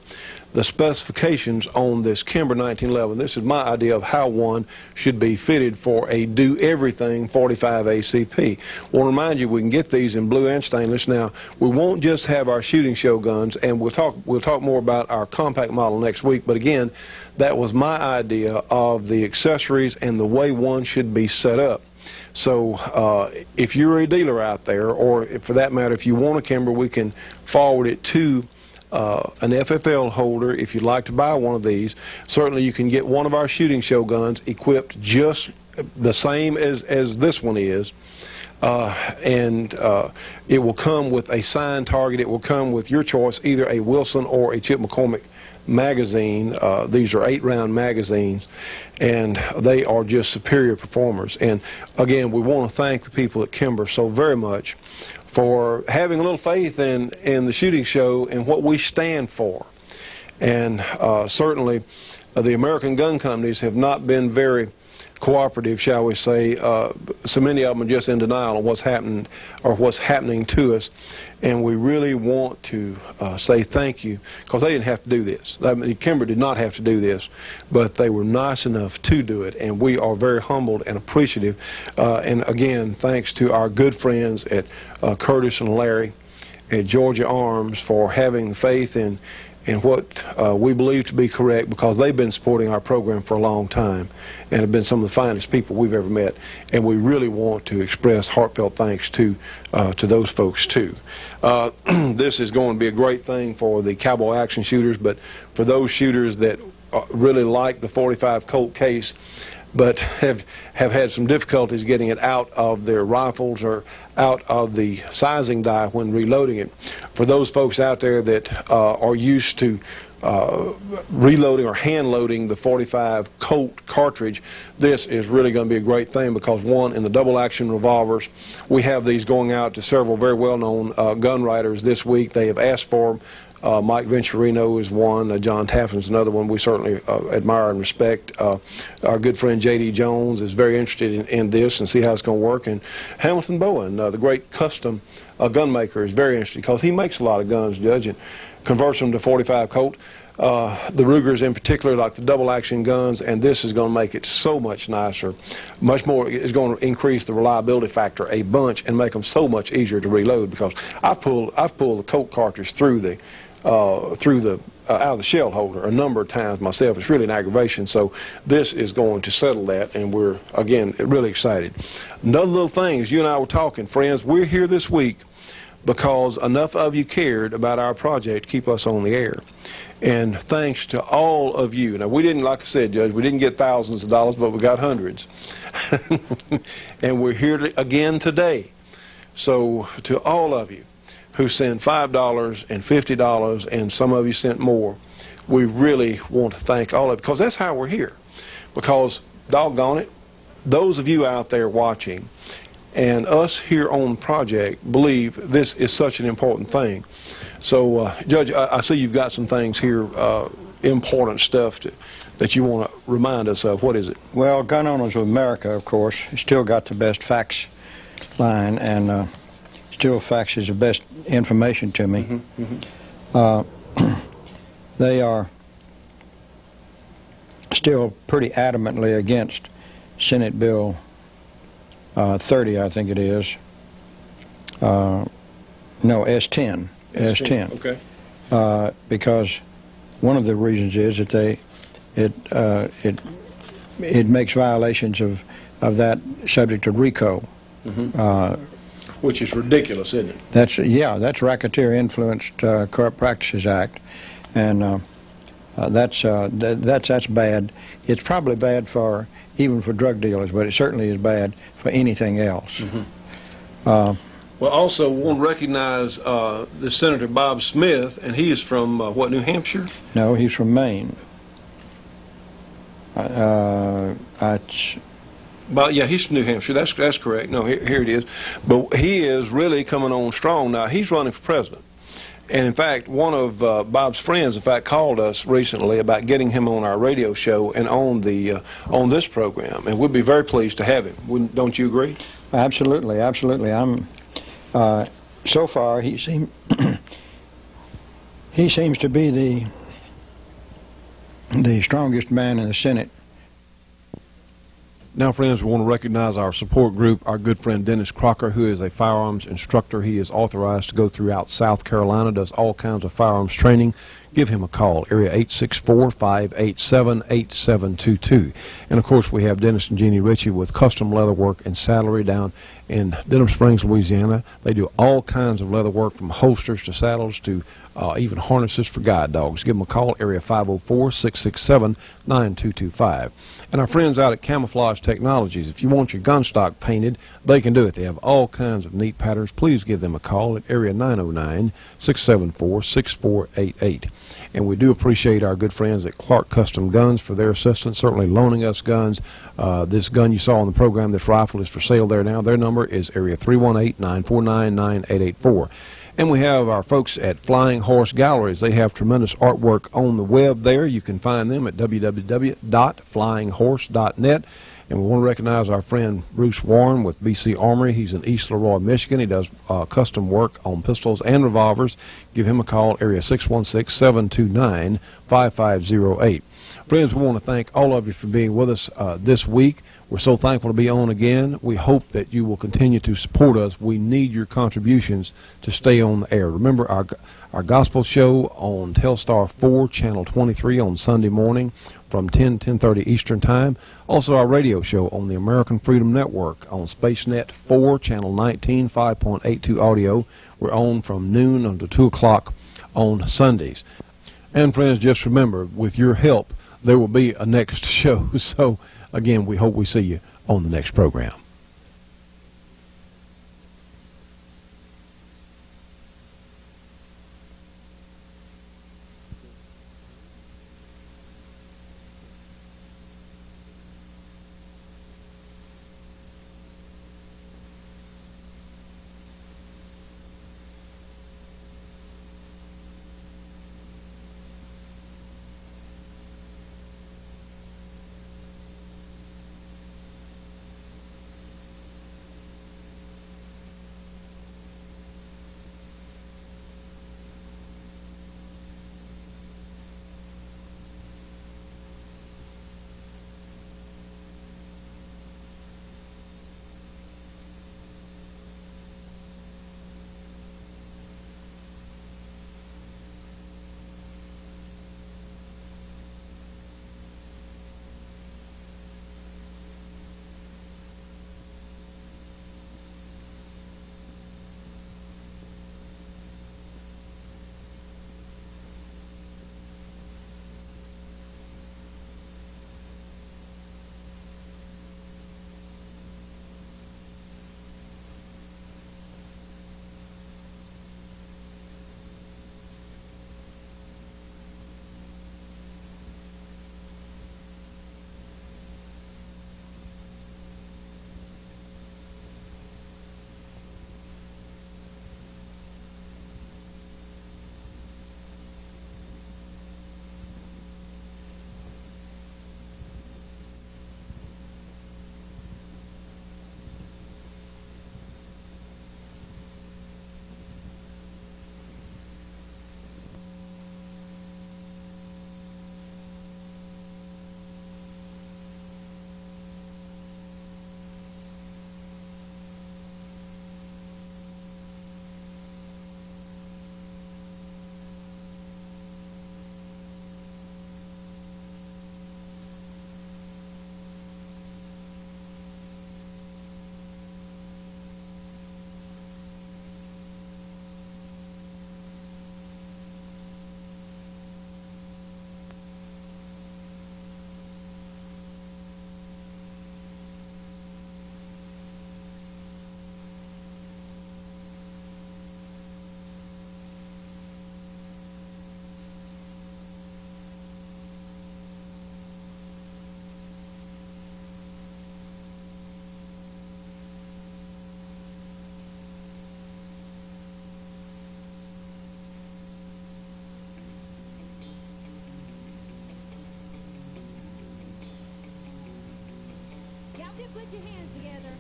the specifications on this Kimber 1911. This is my idea of how one should be fitted for a do-everything 45 ACP. I want to remind you, we can get these in blue and stainless. Now, we won't just have our shooting show guns, and we'll talk more about our compact model next week, but again, that was my idea of the accessories and the way one should be set up. So if you're a dealer out there, or for that matter, if you want a Kimber, we can forward it to an FFL holder if you'd like to buy one of these. Certainly you can get one of our shooting show guns equipped just the same as this one is, and it will come with a signed target. It will come with your choice, either a Wilson or a Chip McCormick magazine. These are 8-round magazines, and they are just superior performers. And again, we want to thank the people at Kimber so very much for having a little faith in the shooting show and what we stand for. And certainly the American gun companies have not been very cooperative, shall we say. So many of them are just in denial of what's happened or what's happening to us, and we really want to say thank you, because they didn't have to do this. I mean, Kimber did not have to do this, but they were nice enough to do it, and we are very humbled and appreciative. And again, thanks to our good friends at Curtis and Larry at Georgia Arms for having faith in what we believe to be correct, because they've been supporting our program for a long time and have been some of the finest people we've ever met, and we really want to express heartfelt thanks to those folks too. This is going to be a great thing for the cowboy action shooters, but for those shooters that really like the 45 Colt case but have had some difficulties getting it out of their rifles or out of the sizing die when reloading it. For those folks out there that are used to reloading or hand loading the 45 Colt cartridge, this is really going to be a great thing, because one, in the double action revolvers, we have these going out to several very well-known gun writers this week. They have asked for them. Mike Venturino is one, John Taffin's another one we certainly admire and respect. Our good friend J.D. Jones is very interested in this and see how it's going to work. And Hamilton Bowen, the great custom gun maker, is very interested, because he makes a lot of guns, Judge, and converts them to 45 Colt. The Rugers in particular like the double action guns, and this is going to make it so much nicer, much more. It's going to increase the reliability factor a bunch and make them so much easier to reload, because I've pulled the Colt cartridge through the out of the shell holder a number of times myself. It's really an aggravation, so this is going to settle that, and we're again really excited. Another little thing, as you and I were talking, friends, we're here this week because enough of you cared about our project to keep us on the air. And thanks to all of you. Now, we didn't, like I said, Judge, we didn't get thousands of dollars, but we got hundreds. And we're here again today. So to all of you who sent $5 and $50, and some of you sent more, we really want to thank all of you, because that's how we're here. Because, doggone it, those of you out there watching and us here on the project believe this is such an important thing. So, Judge, I see you've got some things here, important stuff that you want to remind us of. What is it? Well, Gun Owners of America, of course, still got the best fax line, and still faxes the best information to me. They are still pretty adamantly against Senate Bill 30, I think it is. No, S10. S10. Okay. Because one of the reasons is that it makes violations of that subject to RICO. Which is ridiculous, isn't it? That's racketeer influenced corrupt practices act, and that's bad. It's probably bad for even for drug dealers, but it certainly is bad for anything else. Well, also want to recognize the Senator Bob Smith, and he is from what, New Hampshire? No, he's from Maine. But yeah, he's from New Hampshire. That's correct. No, here it is. But he is really coming on strong now. He's running for president. And in fact, one of Bob's friends, in fact, called us recently about getting him on our radio show and on on this program. And we'd be very pleased to have him. Don't you agree? Absolutely, absolutely. So far he seems to be the strongest man in the Senate. Now, friends, we want to recognize our support group, our good friend Dennis Crocker, who is a firearms instructor. He is authorized to go throughout South Carolina, does all kinds of firearms training. Give him a call, area 864-587-8722. And, of course, we have Dennis and Jeannie Ritchie with Custom Leather Work and Saddlery down in Denham Springs, Louisiana. They do all kinds of leather work, from holsters to saddles to even harnesses for guide dogs. Give them a call, area 504-667-9225. And our friends out at Camouflage Technologies, if you want your gun stock painted, they can do it. They have all kinds of neat patterns. Please give them a call at area 909-674-6488. And we do appreciate our good friends at Clark Custom Guns for their assistance, certainly loaning us guns. This gun you saw on the program, this rifle, is for sale there now. Their number is area 318-949-9884. And we have our folks at Flying Horse Galleries. They have tremendous artwork on the web there. You can find them at www.flyinghorse.net. And we want to recognize our friend Bruce Warren with BC Armory. He's in East Leroy, Michigan. He does custom work on pistols and revolvers. Give him a call, area 616-729-5508. Friends, we want to thank all of you for being with us this week. We're so thankful to be on again. We hope that you will continue to support us. We need your contributions to stay on the air. Remember our gospel show on Telstar 4, Channel 23 on Sunday morning from 10:30 Eastern Time. Also our radio show on the American Freedom Network on SpaceNet 4, Channel 19, 5.82 audio. We're on from noon until 2 o'clock on Sundays. And friends, just remember, with your help, there will be a next show. So, again, we hope we see you on the next program. do put your hands together.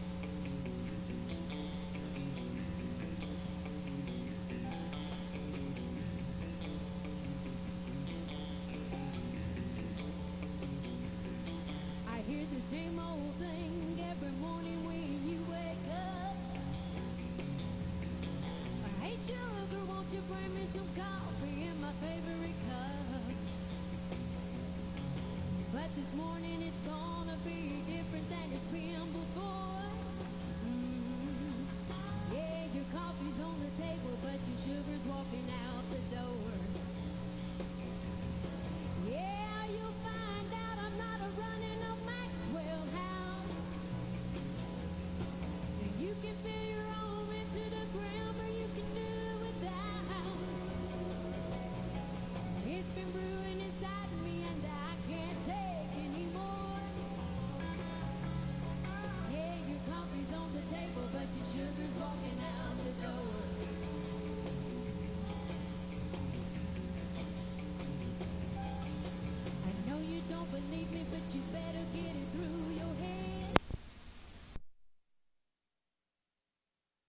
I hear the same old thing every morning when you wake up. Hey sugar, won't you bring me some coffee in my favorite cup? But this morning it's gonna be different than it's been before. Yeah, your coffee's on the table, but your sugar's walking out the door.